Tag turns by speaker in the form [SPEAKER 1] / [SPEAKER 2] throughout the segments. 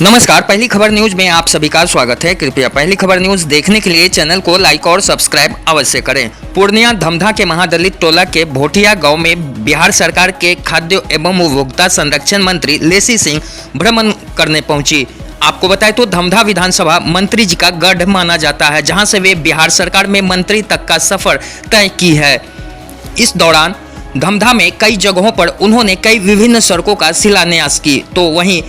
[SPEAKER 1] नमस्कार, पहली खबर न्यूज में आप सभी का स्वागत है। कृपया पहली खबर न्यूज देखने के लिए चैनल को लाइक और सब्सक्राइब अवश्य करें। पूर्णिया धमधा के महादलित टोला के भोटिया गांव में बिहार सरकार के खाद्य एवं उपभोक्ता संरक्षण मंत्री लेसी सिंह भ्रमण करने पहुंची। आपको बताएं तो धमधा विधानसभा मंत्री जी का गढ़ माना जाता है, जहां से वे बिहार सरकार में मंत्री तक का सफर तय की है। इस दौरान धमधा में कई जगहों पर उन्होंने कई विभिन्न सड़कों का शिलान्यास की, तो वहीं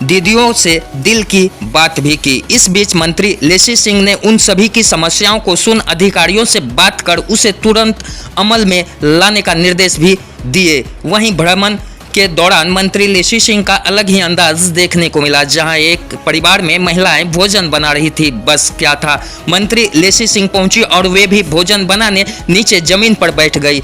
[SPEAKER 1] दीदियों से दिल की बात भी की। इस बीच मंत्री लेसी सिंह ने उन सभी की समस्याओं को सुन अधिकारियों से बात कर उसे तुरंत अमल में लाने का निर्देश भी दिए। वहीं भ्रमण के दौरान मंत्री लेसी सिंह का अलग ही अंदाज देखने को मिला, जहां एक परिवार में महिलाएं भोजन बना रही थी। बस क्या था, मंत्री लेसी सिंह पहुंची और वे भी भोजन बनाने नीचे जमीन पर बैठ गई।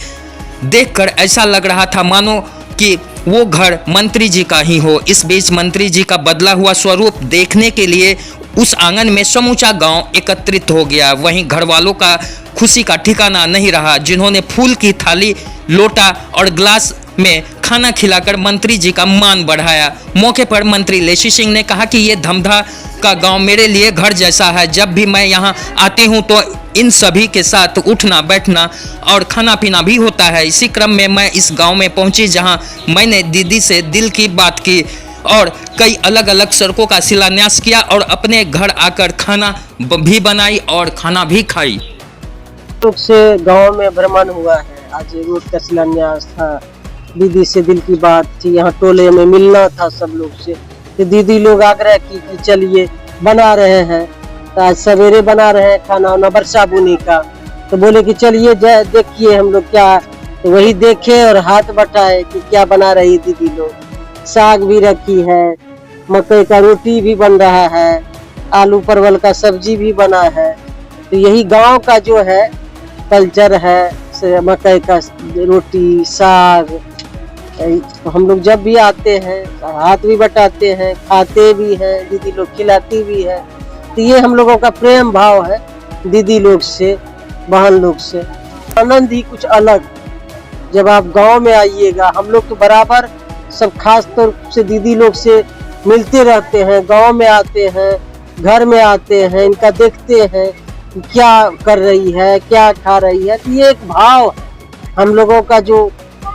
[SPEAKER 1] देखकर ऐसा लग रहा था मानो कि वो घर मंत्री जी का ही हो। इस बीच मंत्री जी का बदला हुआ स्वरूप देखने के लिए उस आंगन में समूचा गांव एकत्रित हो गया। वहीं घर वालों का खुशी का ठिकाना नहीं रहा, जिन्होंने फूल की थाली, लोटा और ग्लास में खाना खिलाकर मंत्री जी का मान बढ़ाया। मौके पर मंत्री लेसी सिंह ने कहा कि ये धमधा का गांव मेरे लिए घर जैसा है। जब भी मैं यहाँ आती हूँ तो इन सभी के साथ उठना बैठना और खाना पीना भी होता है। इसी क्रम में मैं इस गांव में पहुंची, जहां मैंने दीदी से दिल की बात की और कई अलग अलग सड़कों का शिलान्यास किया और अपने घर आकर खाना भी बनाई और खाना भी खाई।
[SPEAKER 2] लोग से गांव में भ्रमण हुआ है। आज रोड का शिलान्यास था, दीदी से दिल की बात थी, यहाँ टोले में मिलना था सब लोग से। तो दीदी लोग आग्रह की कि चलिए बना रहे हैं, तो आज सवेरे बना रहे हैं खाना वाना वर्षा बुनी का। तो बोले कि चलिए देखिए हम लोग क्या, तो वही देखे और हाथ बटाए कि क्या बना रही दीदी लोग। साग भी रखी है, मकई का रोटी भी बन रहा है, आलू परवल का सब्जी भी बना है। तो यही गांव का जो है कल्चर है, मकई का रोटी, साग। तो हम लोग जब भी आते हैं हाथ भी बटाते हैं, खाते भी हैं, दीदी लोग खिलाती भी है। तो ये हम लोगों का प्रेम भाव है दीदी लोग से, बहन लोग से। आनंद ही कुछ अलग। जब आप गांव में आइएगा, हम लोग तो बराबर सब खास तौर से दीदी लोग से मिलते रहते हैं, गांव में आते हैं, घर में आते हैं, इनका देखते हैं कि क्या कर रही है, क्या खा रही है। तो ये एक भाव है हम लोगों का, जो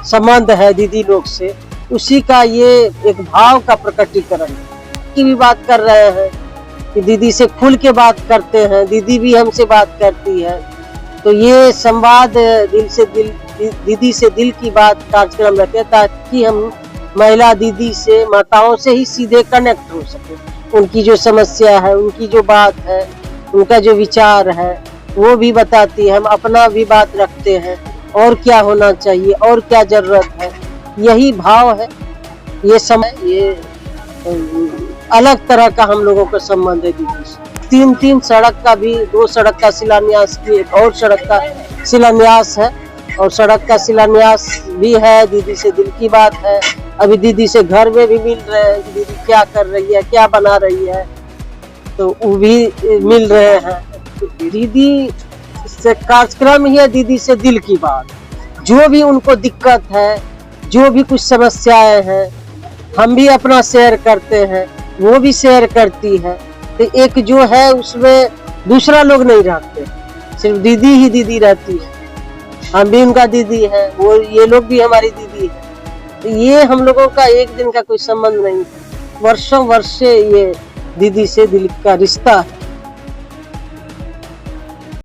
[SPEAKER 2] संबंध है दीदी लोग से, उसी का ये एक भाव का प्रकटीकरण की भी बात कर रहे हैं कि दीदी से खुल के बात करते हैं, दीदी भी हमसे बात करती है। तो ये संवाद दिल से दिल, दीदी से दिल की बात कार्यक्रम रखे, ताकि हम महिला दीदी से, माताओं से ही सीधे कनेक्ट हो सके। उनकी जो समस्या है, उनकी जो बात है, उनका जो विचार है वो भी बताती है, हम अपना भी बात रखते हैं और क्या होना चाहिए और क्या जरूरत है। यही भाव है। ये समय ये अलग तरह का हम लोगों का संबंध है दीदी से। तीन सड़क का भी, 2 सड़क का शिलान्यास की, एक और सड़क का शिलान्यास है और सड़क का शिलान्यास भी है। दीदी से दिल की बात है। अभी दीदी से घर में भी मिल रहे हैं, दीदी क्या कर रही है, क्या बना रही है, तो वो भी मिल रहे हैं। तो दीदी से कार्यक्रम ही है दीदी से दिल की बात। जो भी उनको दिक्कत है, जो भी कुछ समस्याएं हैं, हम भी अपना शेयर करते हैं, वो भी शेयर करती है। तो एक जो है उसमें दूसरा लोग नहीं रहते, सिर्फ दीदी ही दीदी रहती है। हम भी उनका दीदी है, वो ये लोग भी हमारी दीदी है। तो ये हम लोगों का एक दिन का कोई संबंध नहीं है, वर्षों वर्ष से ये दीदी से दिल का रिश्ता है।